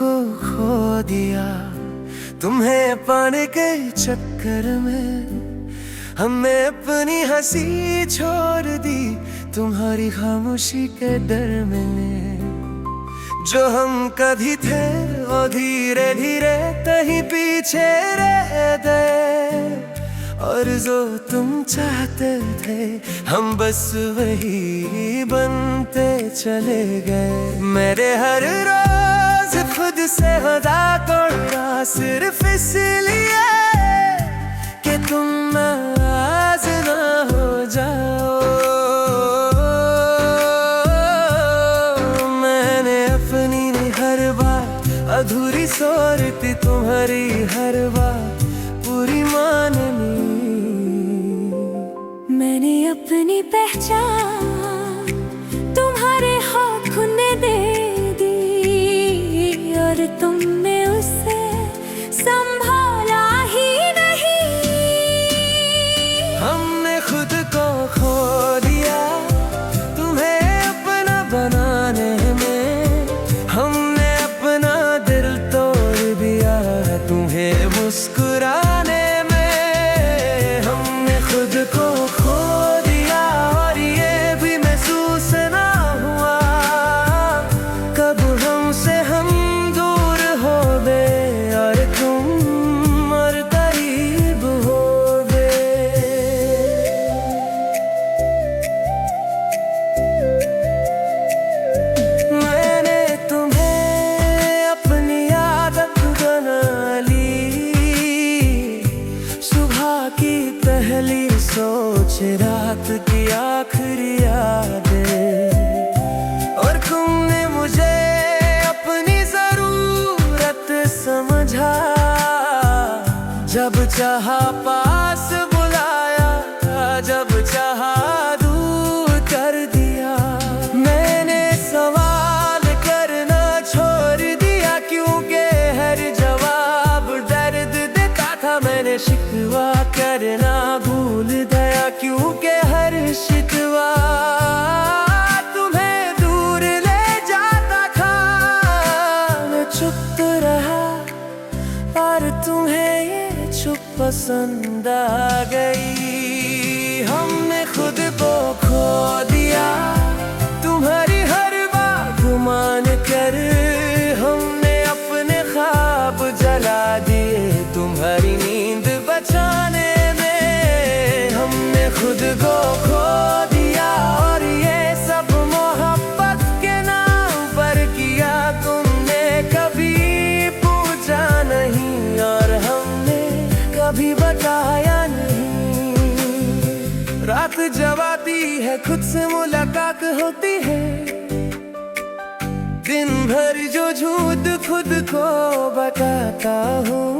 को खो दिया। तुम्हें पाने के चक्कर में हमने अपनी हंसी छोड़ दी। तुम्हारी खामोशी के डर में जो हम कभी थे वो धीरे धीरे कहीं पीछे रह गए। और जो तुम चाहते थे हम बस वही बनते चले गए। मेरे हर रोज खुद से मजाक उड़ना सिर्फ इसलिए कि तुम नाराज ना हो जाओ। मैंने अपनी हर बात अधूरी सोचती तुम्हारी हर बात पूरी माननी। मैंने अपनी पहचान तुम्हारे हाथों ने दे दी और तुमने उसे संभाला ही नहीं। हमने खुद को खो दिया तुम्हें अपना बनाने में। हमने अपना दिल तोड़ दिया तुम्हें मुस्कुराने में। हमने खुद को खो दिया और ये भी महसूस ना हुआ कब हमसे हम दूर हो गए और तुम और करीब हो गए। मैंने तुम्हें अपनी आदत बना ली। सुबह की पहली सोच रात की आखिरी यादें। और तुमने मुझे अपनी जरूरत समझा। जब चाहा पास बुलाया जब चाहा दूर कर दिया। मैंने सवाल करना छोड़ दिया क्योंकि हर जवाब दर्द देता था। मैंने शिकवा करना भूल गया क्योंकि हर शिकवा तुम्हें दूर ले जाता था। मैं चुप रहा और तुम्हें ये चुप पसंद आ गई। हमने खुद को खो दिया तुम्हारी हर बात मान कर। हमने अपने ख्वाब जला दिए तुम्हारी नींद बचाने में। हमने खुद को खो दिया और ये सब मोहब्बत के नाम पर किया। तुमने कभी पूछा नहीं और हमने कभी बताया नहीं। रात जब आती है खुद से मुलाकात होती है। दिन भर जो झूठ खुद को बताता हूँ।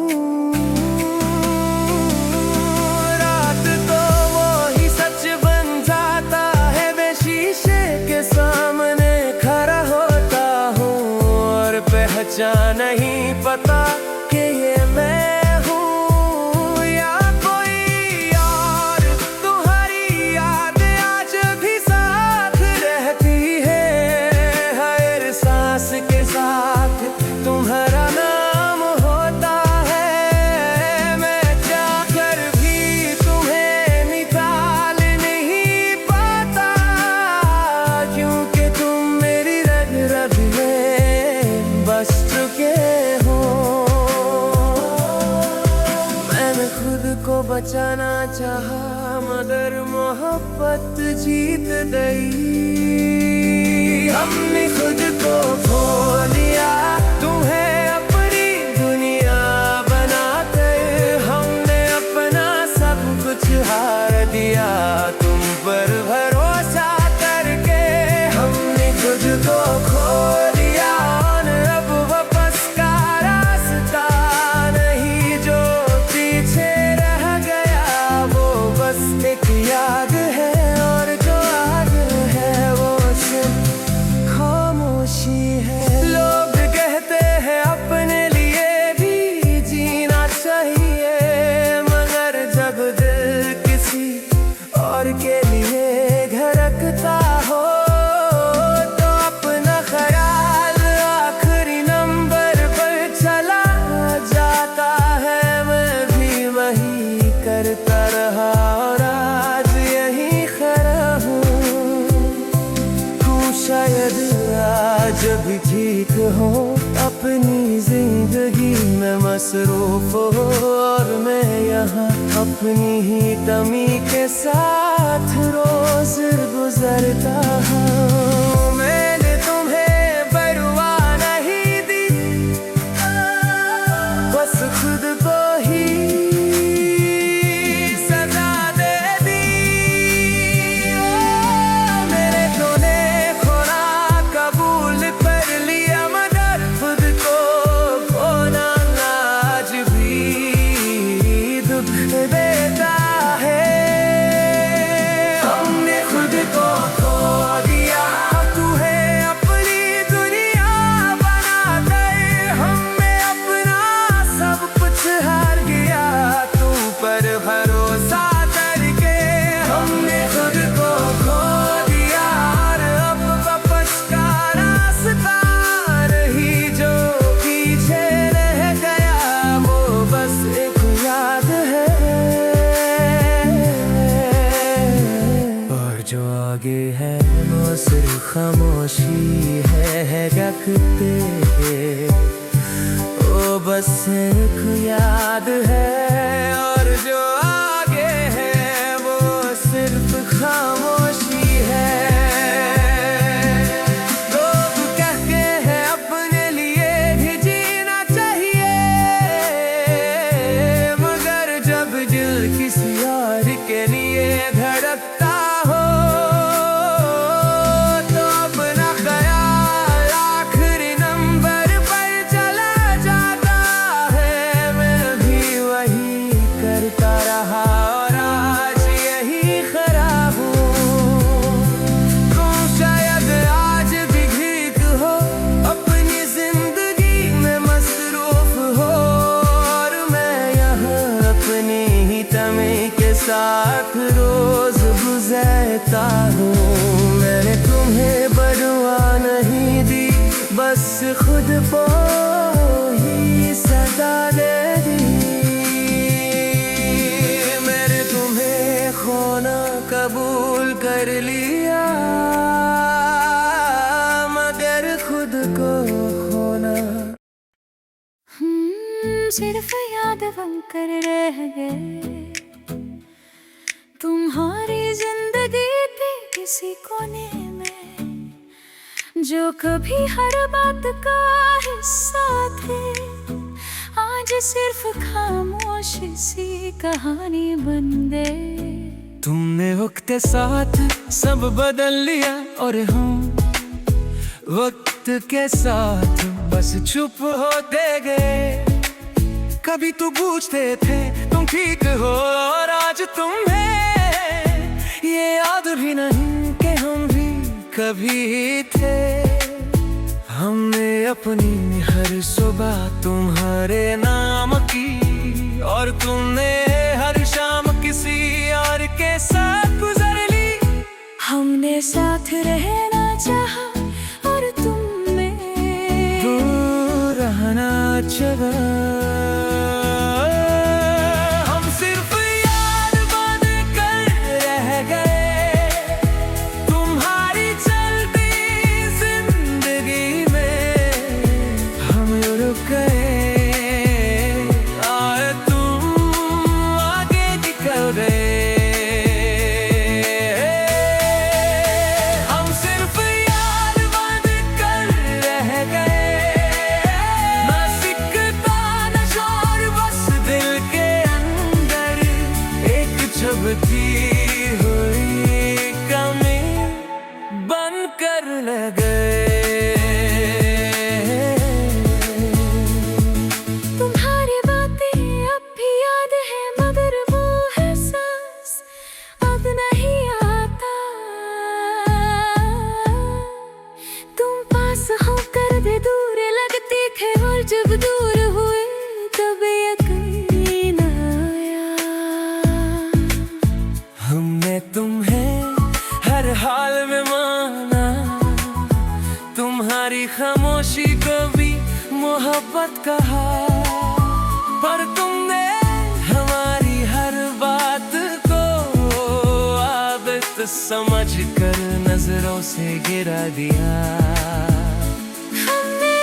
रात को वो ही सच बन जाता है। मैं शीशे के सामने खड़ा होता हूँ और पहचान नहीं पता कि ये मैं हूँ या कोई और। तुम्हारी याद आज भी साथ रहती है। हर सांस के साथ तुम्हारा नाम होता है। मैं चाहकर भी तुम्हें निकाल नहीं पाता क्योंकि तुम मेरी रग रग में बस चुके हो। मैंने खुद को बचाना चाहा मगर मोहब्बत जीत गई। हमने खुद को खो दिया तुम्हें अपनी दुनिया बनाकर। हमने अपना सब कुछ हार दिया तुम पर भरोसा करके। हमने खुद को खो दिया और अब वापस का रास्ता नहीं। जो पीछे रह गया वो बस एक याद है और जो आगे है वो सिर्फ खामोशी है। लोग कहते हो, अपनी जिंदगी में मसरूफ हो, और मैं यहाँ अपनी ही कमी के साथ रोज गुजरता हूँ। मैंने तुम्हें परवाह नहीं दी, बस खुद को ही सजा दे दी। मेरे तूने खोना कबूल कर लिया, मगर खुद को खोना आज भी दुख देता है। हमने खुद को खो दिया, तू है अपनी दुनिया बना कर, हमें अपना सब कुछ हार गया तू पर भरोसा करके। हमने खुद को खो दिया, और अब वापस का रास्ता रही जो पीछे रह गया, वो बस एक याद है, और जो आगे है वो सिर्फ खामोशी है। रखते वो बस एक याद है, और जो आगे है वो सिर्फ खामोशी है। लोग कहते हैं अपने लिए भी जीना चाहिए, मगर जब दिल किसी और के लिए धड़कता हो, तो अपना ख्याल आखिरी नंबर पर चला जाता है। मैं भी वही करता रहा, और आज यही खराब हूँ। तुम शायद आज भी भीख हो, अपनी जिंदगी में मसरूफ हो, और मैं यहाँ अपनी ही तमी के साथ रोज गुजरता हूँ। मैंने तुम्हें बदुआ नहीं दी, बस खुद को ही सजा दे दी। मैंने तुम्हें खोना कबूल कर लिया, मगर खुद को खोना सिर्फ याद बनकर रह गए। तुम्हारी जिंदगी थी किसी कोने में, जो कभी हर बात का हिस्सा थे, आज सिर्फ खामोशी सी कहानी बन गए। तुमने वक्त के साथ सब बदल लिया, और हम वक्त के साथ बस चुप होते गए। कभी तो पूछते थे तुम ठीक हो, और आज तुम्हें ये याद भी नहीं कि हम भी कभी थे। हमने अपनी हर सुबह तुम्हारे नाम की, और तुमने हर शाम किसी और के साथ गुजर ली। हमने साथ रहना चाहा, और तुमने दूर रहना चाहा। खामोशी को भी मोहब्बत कहा, पर तुमने हमारी हर बात को आदत समझ कर नजरों से गिरा दिया। हमने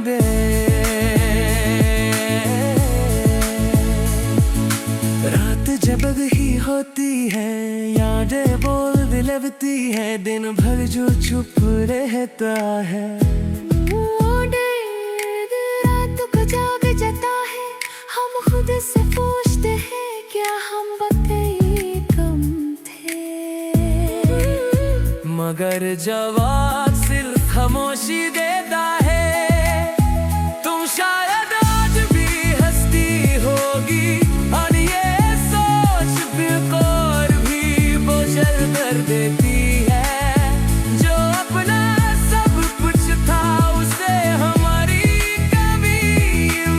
दे। रात जब ही होती है यादें बोल दिलवती है, दिन भर जो चुप रहता है। रात को जाग जाता है, हम खुद से पूछते हैं क्या हम वाकई कम थे। मगर जवाब सिर्फ खामोशी देता है। तुम शायद आज भी हंसती होगी और ये सोच बेकार भी बोझल कर देती है। जो अपना सब कुछ था उसे हमारी कभी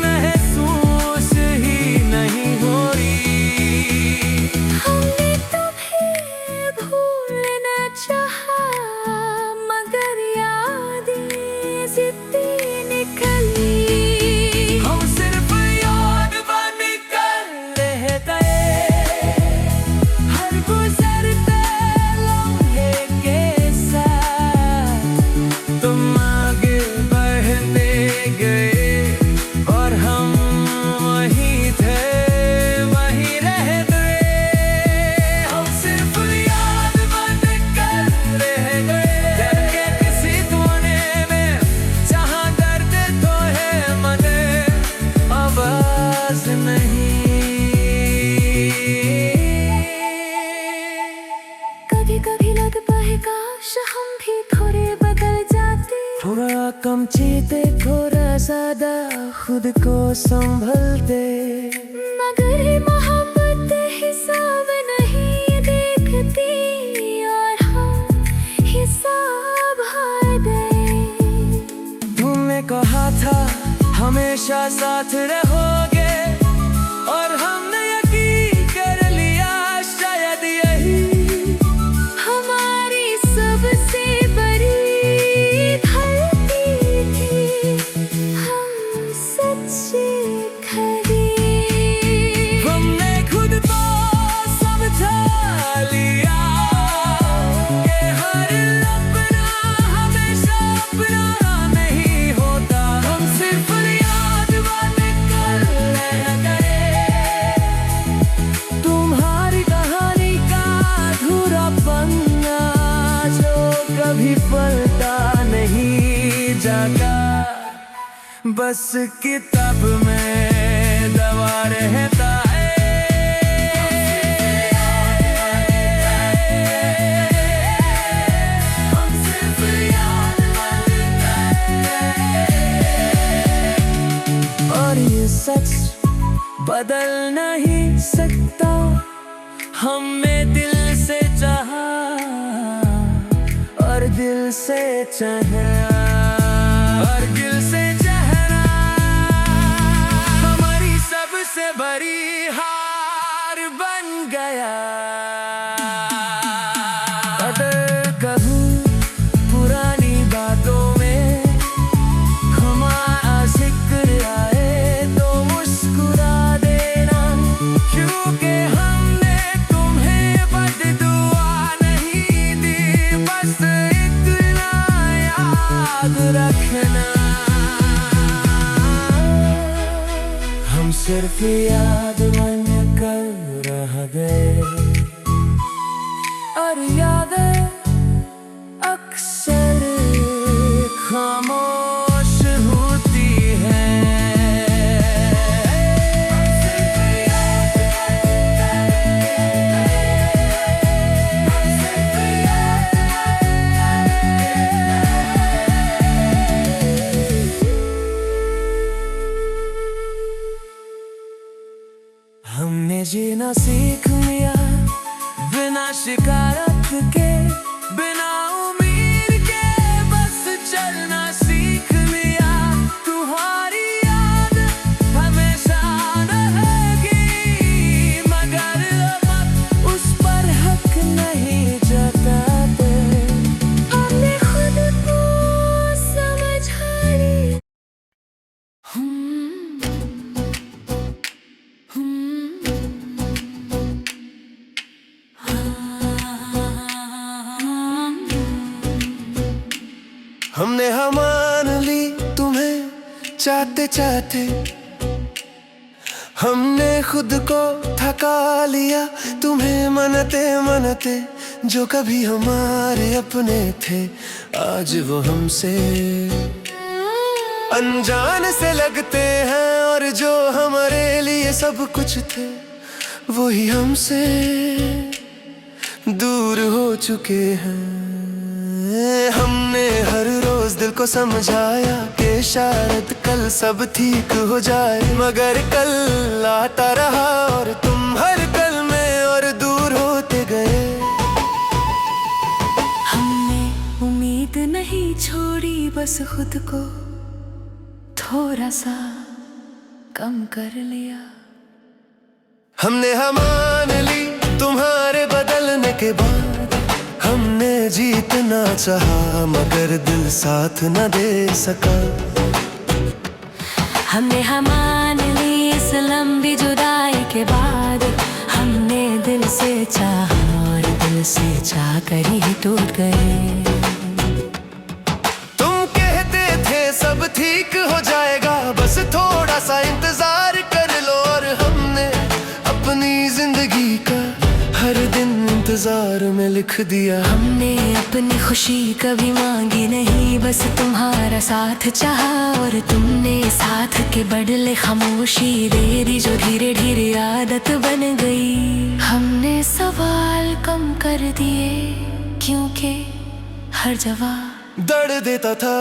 महसूस ही नहीं हो रही। हमने तुम्हें भूलना चाहा, मगर यादें जिद्दी निकली। हम सिर्फ याद बन कर रह गए, हर गुजरते लम्हे के साथ। तुम आगे बढ़ते गए और हम वहीं थे, वहीं रह गए। हम सिर्फ याद बन कर रह गए, दिल के किसी कोने में जहाँ दर्द तो है मगर आवाज नहीं। कभी कभी लगता है काश हम भी थोड़े बदल जाते। थोड़ा कम चीते, थोड़ा ज्यादा खुद को संभलते। मगर मोहब्बत हिसाब नहीं देखती और हम हिसाब हार गए। तुमने कहा था हमेशा साथ रहोगे और हमने यकीन कर लिया शायद यही हमारी सबसे बड़ी गलती थी, हम सच्चे खरी। हमने खुद को समझा लिया कि हर अपना हमेशा अपना नहीं होता। हम सिर्फ याद बन कर रह गए, तुम्हारी कहानी का अधूरा पन्ना जो कभी पलटा नहीं जाता। बस किताब में दवा रहता है। हम सिर्फ याद बन कर, और ये सच बदल नहीं सकता। हमने दिल से चाहा और दिल से चाहा और दिल से चाहना हमारी सबसे बड़ी हार बन गया। अगर कहूँ पुरानी बातों में हमारा जिक्र आए तो मुस्कुरा देना, क्योंकि हमने तुम्हें बददुआ नहीं दी। बस इतना याद रखना, हम सिर्फ याद बन कर रह गए और यादें अक्सर खामोश होती हमने जीना सीख लिया बिना शिकायत के, बिना उम्मीद के बस चलना सीख लिया। तुम्हारी याद हमेशा रहेगी मगर अब उस पर हक नहीं जताते। हमने खुद को समझा लिया। हमने मान ली तुम्हें चाहते चाहते हमने खुद को थका लिया। तुम्हें मनते मनते जो कभी हमारे अपने थे, आज वो हमसे अनजान से लगते हैं। और जो हमारे लिए सब कुछ थे, वही हमसे दूर हो चुके हैं। हमने हर रोज दिल को समझाया कि शायद कल सब ठीक हो जाए, मगर कल आता रहा और तुम हर कल में और दूर होते गए। हमने उम्मीद नहीं छोड़ी, बस खुद को थोड़ा सा कम कर लिया। हमने मान ली तुम्हारे बदलने के बाद, हमने जीतना चाहा मगर दिल साथ न दे सका। हमने मान ली इस लंबी जुदाई के बाद, हमने दिल से चाहा और दिल से चाह कर ही टूट गए। तुम कहते थे सब ठीक हो जाएगा, बस थोड़ा सा इंतजार कर लो। और हमने अपनी जिंदगी का हर दिन इंतजार में लिख दिया। हमने अपनी खुशी कभी मांगी नहीं, बस तुम्हारा साथ चाहा और तुमने साथ के बदले खामोशी दे दी, जो धीरे धीरे आदत बन गई। हमने सवाल कम कर दिए क्योंकि हर जवाब दर्द देता था।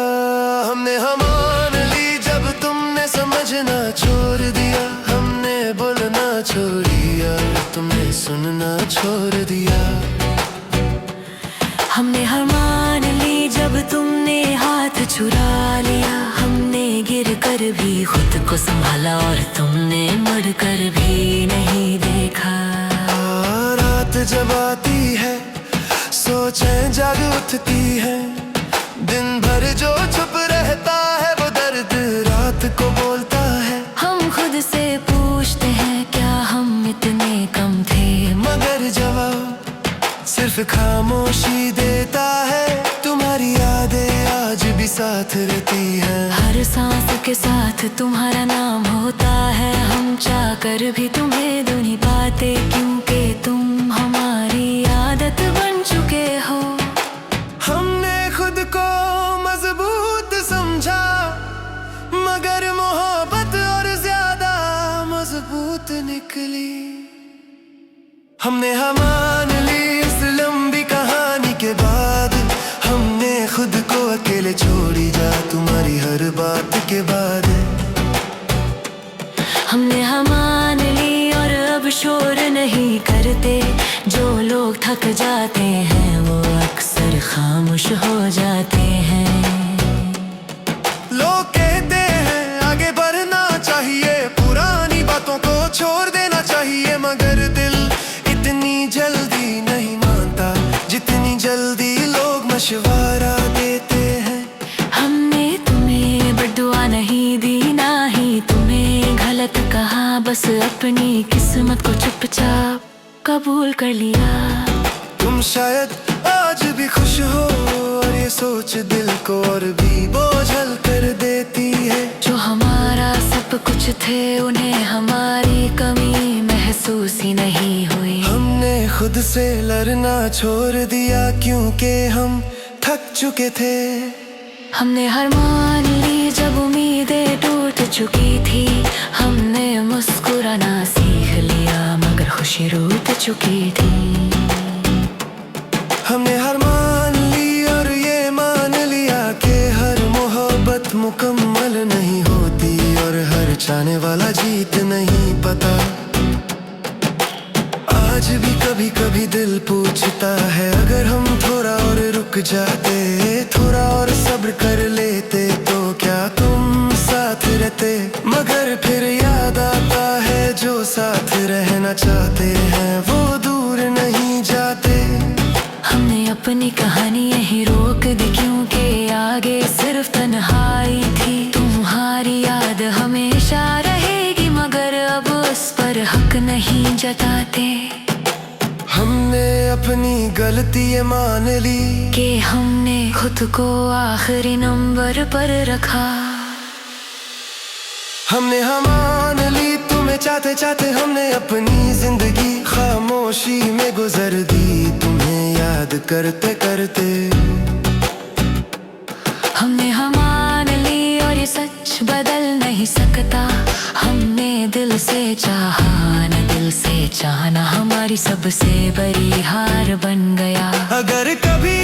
हमने मान ली जब तुमने समझना छोड़ दिया। हमने बोलना छोड़ दिया, तुमने सुनना छोड़ दिया। हमने हार मान ली जब तुमने हाथ छुरा लिया। हमने गिर कर भी खुद को संभाला और तुमने मुड़ कर भी नहीं देखा। रात जब आती है सोचें जाग उठती है, दिन भर जो चुप रहता है वो दर्द रात को बोलता है। हम खुद से पूछते हैं क्या हम इतने कम थे, मगर जवाब सिर्फ खामोशी देता है। तुम्हारी यादें आज भी साथ रहती हैं, हर सांस के साथ तुम्हारा नाम होता है। हम चाह कर भी तुम्हें दो नहीं पाते, क्योंकि तुम हमारी आदत बन चुके हो। हमने खुद को मजबूत समझा, मगर मोहब्बत और ज्यादा मजबूत निकली। हमने मान ली इस लंबी कहानी के बाद, हमने खुद को अकेले छोड़ी जा तुम्हारी हर बात के बाद। हमने मान ली और अब शोर नहीं करते। जो लोग थक जाते हैं वो अक्सर खामोश हो जाते हैं। लोग कहते हैं आगे बढ़ना चाहिए, पुरानी बातों को छोड़ देना चाहिए, मगर दिल इतनी जल्दी नहीं मानता जितनी जल्दी लोग मशवरा देते हैं। हमने तुम्हें बद्दुआ नहीं दी, ना ही तुम्हें गलत कहा, बस अपनी किस्मत को चुपचाप कबूल कर लिया। तुम शायद आज भी खुश हो और ये सोच दिल को और भी बोझल कर देती है। जो हमारा सब कुछ थे उन्हें हमारी कमी महसूस ही नहीं हुई। हमने खुद से लड़ना छोड़ दिया क्योंकि हम थक चुके थे। हमने हार मान ली जब उम्मीदें टूट चुकी थी। हमने मुस्कुराना सीख लिया मगर खुशी रूठ चुकी थी। हमने हार मान ली और ये मान लिया कि हर मोहब्बत मुकम्मल नहीं होती और हर चाहने वाला जीत नहीं पाता। आज भी कभी कभी दिल पूछता है अगर हम थोड़ा और रुक जाते, थोड़ा और सब्र कर लेते तो क्या तुम साथ रहते। मगर फिर याद आता है जो साथ रहना चाहते हैं वो दूर नहीं जाते। हमने अपनी कहानी यही रोक दी क्योंकि आगे सिर्फ तन्हाई थी। तुम्हारी याद हमेशा रहेगी मगर अब उस पर हक नहीं जताते। हमने अपनी गलती ये मान ली कि हमने खुद को आखिरी नंबर पर रखा। हमने मान ली तुम्हें चाहते चाहते, हमने अपनी जिंदगी खामोशी में गुजर दी, तुम्हें याद करते करते। हमने मान ली और ये सच बदल नहीं सकता, हमने दिल से चाहा न दिल से चाहना हमारी सबसे बड़ी हार बन गया। अगर कभी